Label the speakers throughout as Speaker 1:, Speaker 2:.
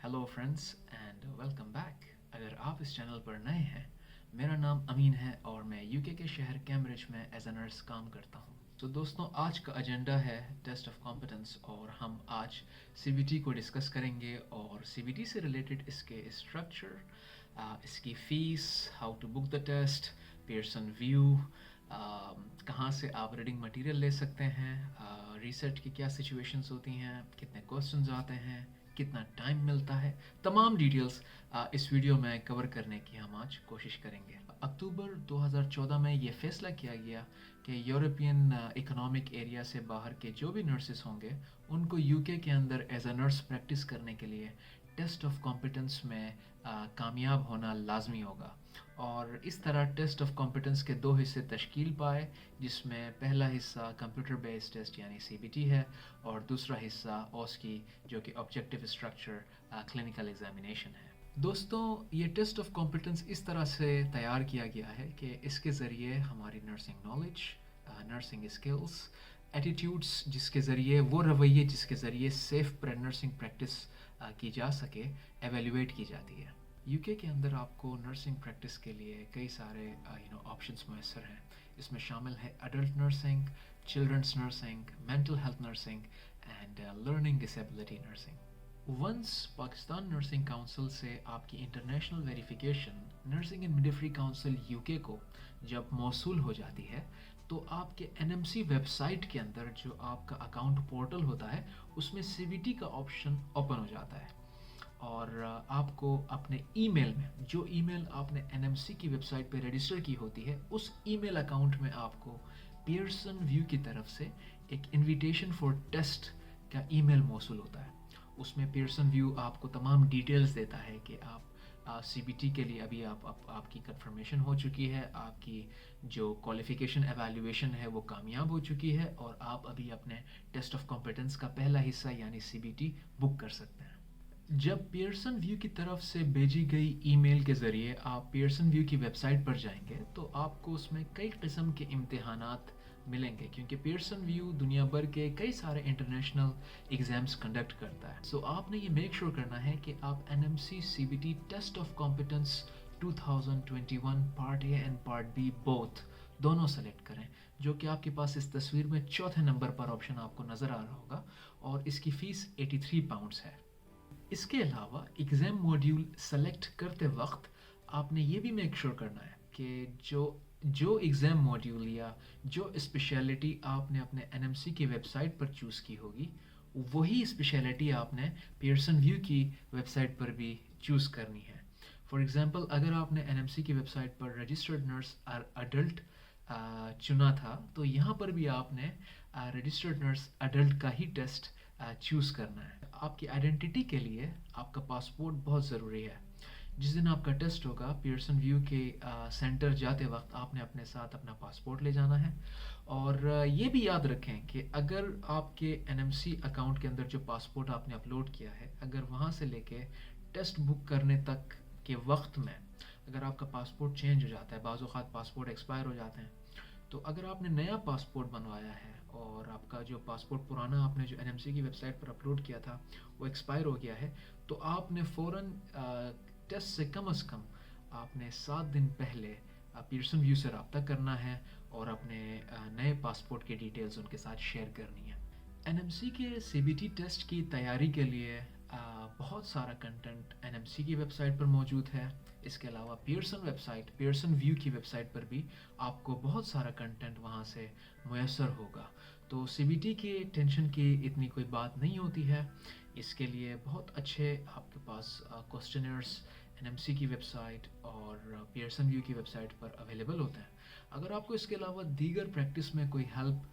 Speaker 1: Hello friends and welcome back. अगर आप इस चैनल पर नए हैं, मेरा नाम अमीन है और मैं यूके के शहर कैम्ब्रिज में एज अ नर्स काम करता हूँ। तो दोस्तों, आज का एजेंडा है टेस्ट ऑफ कॉम्पिटेंस और हम आज सीबीटी को डिस्कस करेंगे और सीबीटी से रिलेटेड इसके स्ट्रक्चर, इसकी fees, how to book the test, Pearson VUE, कहाँ से आप रीडिंग मटेरियल ले सकते हैं, रिसर्च की क्या सिचुएशंस होती हैं, कितने क्वेश्चंस आते हैं, कितना टाइम मिलता है, तमाम डिटेल्स इस वीडियो में कवर करने की हम आज कोशिश करेंगे। अक्टूबर 2014 में ये फैसला किया गया कि यूरोपियन इकोनॉमिक एरिया से बाहर के जो भी नर्सेस होंगे उनको यूके के अंदर एज अ नर्स प्रैक्टिस करने के लिए टेस्ट ऑफ कॉम्पिटेंस में कामयाब होना लाजमी होगा। और इस तरह टेस्ट ऑफ कॉम्पिटेंस के दो हिस्से तश्कील पाए, जिसमें पहला हिस्सा कंप्यूटर बेस्ड टेस्ट यानी सीबीटी है और दूसरा हिस्सा OSCE जो कि ऑब्जेक्टिव स्ट्रक्चर क्लिनिकल एग्जामिनेशन है। दोस्तों, ये टेस्ट ऑफ कॉम्पिटेंस इस तरह से तैयार किया गया है कि इसके ज़रिए हमारी nursing knowledge, nursing skills, attitudes, जिसके ज़रिए वो रवैये जिसके ज़रिए सेफ़ नर्सिंग प्रैक्टिस की जा सके, एवेल्यूएट की जाती है। यूके के अंदर आपको नर्सिंग प्रैक्टिस के लिए कई सारे ऑप्शंस मैसर हैं। इसमें शामिल है adult nursing, children's nursing, mental health nursing and learning disability nursing. Once Pakistan nursing council से आपकी international verification nursing and midwifery council UK को जब मौसूल हो जाती है, तो आपके एनएमसी वेबसाइट के अंदर जो आपका अकाउंट पोर्टल होता है उसमें सीबीटी का ऑप्शन ओपन हो जाता है और आपको अपने ईमेल में, जो ईमेल आपने एनएमसी की वेबसाइट पे रजिस्टर की होती है, उस ईमेल अकाउंट में आपको पियर्सन व्यू की तरफ से एक इनविटेशन फॉर टेस्ट का ईमेल मौसूल होता है। उसमें पियर्सन व्यू आपको तमाम डिटेल्स देता है कि आप सीबीटी के लिए अभी आपकी कंफर्मेशन हो चुकी है, आपकी जो क्वालिफिकेशन एवेल्यूएशन है वो कामयाब हो चुकी है और आप अभी अपने टेस्ट ऑफ कॉम्पिटेंस का पहला हिस्सा यानी सीबीटी बुक कर सकते हैं। जब पियर्सन व्यू की तरफ से भेजी गई ईमेल के ज़रिए आप पियर्सन व्यू की वेबसाइट पर जाएंगे तो आपको उसमें कई किस्म के इम्तिहानात मिलेंगे, क्योंकि पियर्सन व्यू दुनिया भर के कई सारे इंटरनेशनल एग्ज़ाम्स कंडक्ट करता है। सो आपने ये मेक श्योर करना है कि आप NMC CBT test of competence 2021 part A and part B both दोनों सेलेक्ट करें, जो कि आपके पास इस तस्वीर में चौथे नंबर पर ऑप्शन आपको नज़र आ रहा होगा और इसकी फ़ीस 83 पाउंड्स है। इसके अलावा एग्ज़ाम मॉड्यूल सेलेक्ट करते वक्त आपने ये भी मेक श्योर करना है कि जो एग्ज़ाम मॉड्यूल या जो स्पेशलिटी आपने अपने एनएमसी की वेबसाइट पर चूज़ की होगी, वही स्पेशलिटी आपने पियर्सन व्यू की वेबसाइट पर भी चूज़ करनी है। फॉर एग्ज़ाम्पल, अगर आपने एनएमसी की वेबसाइट पर रजिस्टर्ड नर्स अडल्ट चुना था, तो यहाँ पर भी आपने रजिस्टर्ड नर्स अडल्ट का ही टेस्ट चूज़ करना है। आपकी आइडेंटिटी के लिए आपका पासपोर्ट बहुत ज़रूरी है। जिस दिन आपका टेस्ट होगा, पियर्सन व्यू के सेंटर जाते वक्त आपने अपने साथ अपना पासपोर्ट ले जाना है और ये भी याद रखें कि अगर आपके एनएमसी अकाउंट के अंदर जो पासपोर्ट आपने अपलोड किया है, अगर वहाँ से लेके टेस्ट बुक करने तक के वक्त में अगर आपका पासपोर्ट चेंज हो जाता है, बाज़ औक़ात पासपोर्ट एक्सपायर हो जाते हैं, तो अगर आपने नया पासपोर्ट बनवाया है और आपका जो पासपोर्ट पुराना आपने जो एनएमसी की वेबसाइट पर अपलोड किया था वो एक्सपायर हो गया है, तो आपने फ़ौरन टेस्ट से कम आपने 7 दिन पहले पियर्सन व्यू से रब्ता करना है और अपने नए पासपोर्ट की डिटेल्स उनके साथ शेयर करनी है। एनएमसी के सीबीटी टेस्ट की तैयारी के लिए बहुत सारा कंटेंट एनएमसी की वेबसाइट पर मौजूद है। इसके अलावा पियर्सन व्यू की वेबसाइट पर भी आपको बहुत सारा कंटेंट वहाँ से मुयसर होगा। तो सीबीटी की टेंशन की इतनी कोई बात नहीं होती है। इसके लिए बहुत अच्छे आपके पास क्वेश्चनर्स एनएमसी की वेबसाइट और पियर्सन व्यू की वेबसाइट पर अवेलेबल होते हैं। अगर आपको इसके अलावा दीगर प्रैक्टिस में कोई हेल्प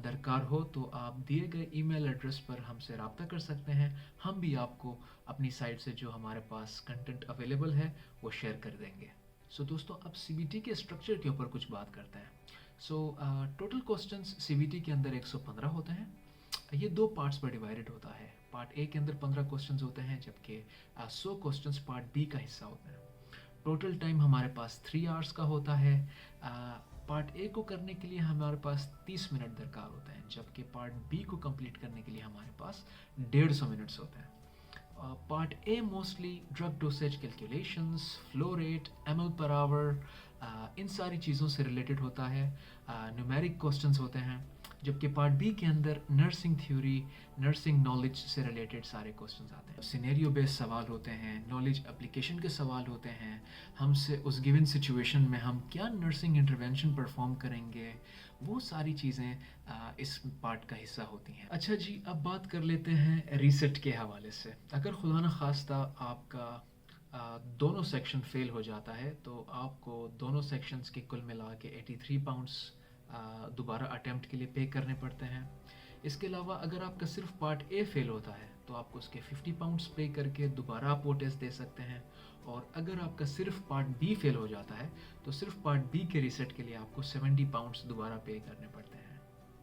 Speaker 1: दरकार हो तो आप दिए गए ईमेल एड्रेस पर हमसे रब्ता कर सकते हैं। हम भी आपको अपनी साइट से जो हमारे पास कंटेंट अवेलेबल है वो शेयर कर देंगे। सो दोस्तों, अब सीबीटी के स्ट्रक्चर के ऊपर कुछ बात करते हैं। टोटल क्वेश्चंस सीबीटी के अंदर 115 होते हैं। ये दो पार्ट्स पर डिवाइडेड होता है। पार्ट ए के अंदर 15 क्वेश्चंस होते हैं, जबकि 100 क्वेश्चंस पार्ट बी का हिस्सा होते हैं। टोटल टाइम हमारे पास 3 आवर्स का होता है। पार्ट ए को करने के लिए हमारे पास 30 मिनट दरकार होते हैं, जबकि पार्ट बी को कंप्लीट करने के लिए हमारे पास 150 मिनट्स होते हैं। Part A mostly drug dosage calculations, flow rate, ml पर आवर, इन सारी चीज़ों से रिलेटेड होता है, न्यूमेरिक क्वेश्चंस होते हैं। जबकि पार्ट बी के अंदर नर्सिंग थ्योरी, नर्सिंग नॉलेज से रिलेटेड सारे क्वेश्चंस आते हैं। सिनेरियो बेस्ड सवाल होते हैं, नॉलेज एप्लीकेशन के सवाल होते हैं, हमसे उस गिवन सिचुएशन में हम क्या नर्सिंग इंटरवेंशन परफॉर्म करेंगे, वो सारी चीज़ें इस पार्ट का हिस्सा होती हैं। अच्छा जी, अब बात कर लेते हैं रीसेट के हवाले से। अगर खुदा न खास्ता आपका दोनों सेक्शन फेल हो जाता है तो आपको दोनों सेक्शंस के कुल मिला के 83 पाउंड्स दोबारा अटेम्प्ट के लिए पे करने पड़ते हैं। इसके अलावा अगर आपका सिर्फ पार्ट ए फेल होता है तो आपको उसके 50 पाउंड्स पे करके दोबारा आप वो टेस्ट दे सकते हैं। और अगर आपका सिर्फ पार्ट बी फेल हो जाता है तो सिर्फ पार्ट बी के रीसेट के लिए आपको 70 पाउंड्स दोबारा पे करने पड़ते हैं।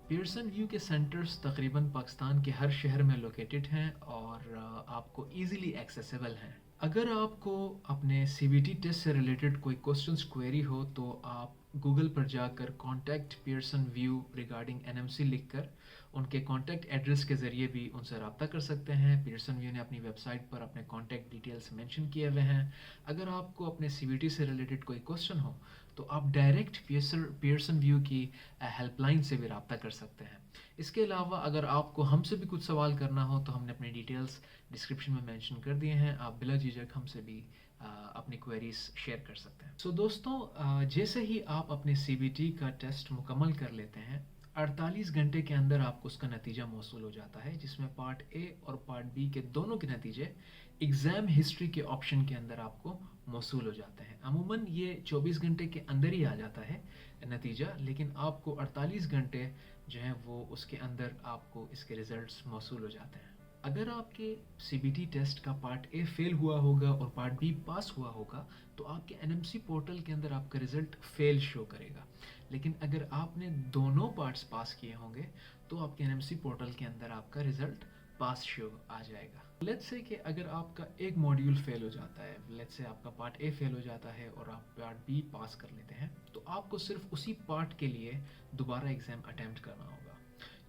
Speaker 1: पियर्सन व्यू के सेंटर्स तकरीबन पाकिस्तान के हर शहर में लोकेटेड हैं और आपको ईज़िली एक्सेसिबल हैं। अगर आपको अपने CBT टेस्ट से रिलेटेड कोई क्वेश्चंस क्वेरी हो तो आप गूगल पर जाकर contact Pearson view regarding NMC लिखकर उनके कॉन्टैक्ट एड्रेस के ज़रिए भी उनसे रब्ता कर सकते हैं। पियर्सन व्यू ने अपनी वेबसाइट पर अपने कॉन्टैक्ट डिटेल्स मेंशन किए हुए हैं। अगर आपको अपने CBT से रिलेटेड कोई क्वेश्चन हो तो आप डायरेक्ट पियर्सन व्यू की हेल्पलाइन से भी रब्ता कर सकते हैं। इसके अलावा अगर आपको हमसे भी कुछ सवाल करना हो तो हमने अपनी डिटेल्स डिस्क्रिप्शन में मेंशन कर दिए हैं, आप बिला झिझक हमसे भी अपनी क्वेरीज शेयर कर सकते हैं। सो दोस्तों, जैसे ही आप अपने CBT का टेस्ट मुकम्मल कर लेते हैं 48 घंटे के अंदर आपको उसका नतीजा मौसूल हो जाता है, जिसमें पार्ट ए और पार्ट बी के दोनों के नतीजे एग्ज़ाम हिस्ट्री के ऑप्शन के अंदर आपको मौसूल हो जाते हैं। अमूमन ये 24 घंटे के अंदर ही आ जाता है नतीजा, लेकिन आपको 48 घंटे जो है वो उसके अंदर आपको इसके रिज़ल्ट्स मौसूल हो जाते हैं। अगर आपके CBT टेस्ट का पार्ट ए फेल हुआ होगा और पार्ट बी पास हुआ होगा तो आपके NMC पोर्टल के अंदर आपका रिज़ल्ट फेल शो करेगा। लेकिन अगर आपने दोनों पार्ट्स पास किए होंगे तो आपके NMC पोर्टल के अंदर आपका रिज़ल्ट पास शो आ जाएगा। लेट्स से कि अगर आपका एक मॉड्यूल फेल हो जाता है, लेट्स से आपका पार्ट ए फेल हो जाता है और आप पार्ट बी पास कर लेते हैं, तो आपको सिर्फ उसी पार्ट के लिए दोबारा एग्ज़ाम अटैम्प्ट करना होगा।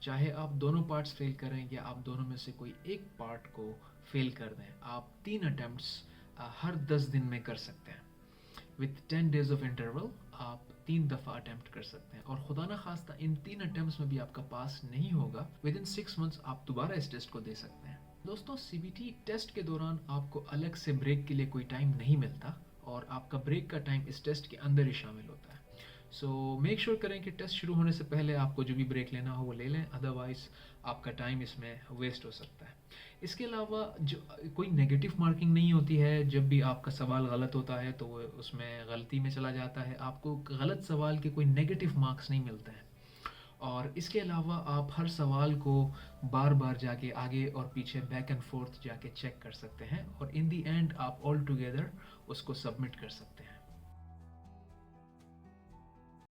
Speaker 1: चाहे आप दोनों पार्ट्स फेल करें या आप दोनों में से कोई एक पार्ट को फेल कर दें, आप 3 अटैम्प्ट्स हर 10 दिन में कर सकते हैं। विथ 10 डेज ऑफ इंटरवल आप 3 दफ़ा अटैम्प्ट कर सकते हैं और खुदा ना खास्ता इन 3 अटैम्प्ट्स में भी आपका पास नहीं होगा, विद इन 6 मंथ्स आप दोबारा इस टेस्ट को दे सकते हैं। दोस्तों, CBT टेस्ट के दौरान आपको अलग से ब्रेक के लिए कोई टाइम नहीं मिलता और आपका ब्रेक का टाइम इस टेस्ट के अंदर ही शामिल होता है। सो मेक श्योर करें कि टेस्ट शुरू होने से पहले आपको जो भी ब्रेक लेना हो वो ले लें, अदरवाइज़ आपका टाइम इसमें वेस्ट हो सकता है। इसके अलावा जो कोई नेगेटिव मार्किंग नहीं होती है, जब भी आपका सवाल गलत होता है तो वो उसमें गलती में चला जाता है, आपको गलत सवाल के कोई नेगेटिव मार्क्स नहीं मिलते हैं। और इसके अलावा आप हर सवाल को बार बार जाके आगे और पीछे बैक एंड फोर्थ जाके चेक कर सकते हैं और इन दी एंड आप ऑल टुगेदर उसको सबमिट कर सकते हैं।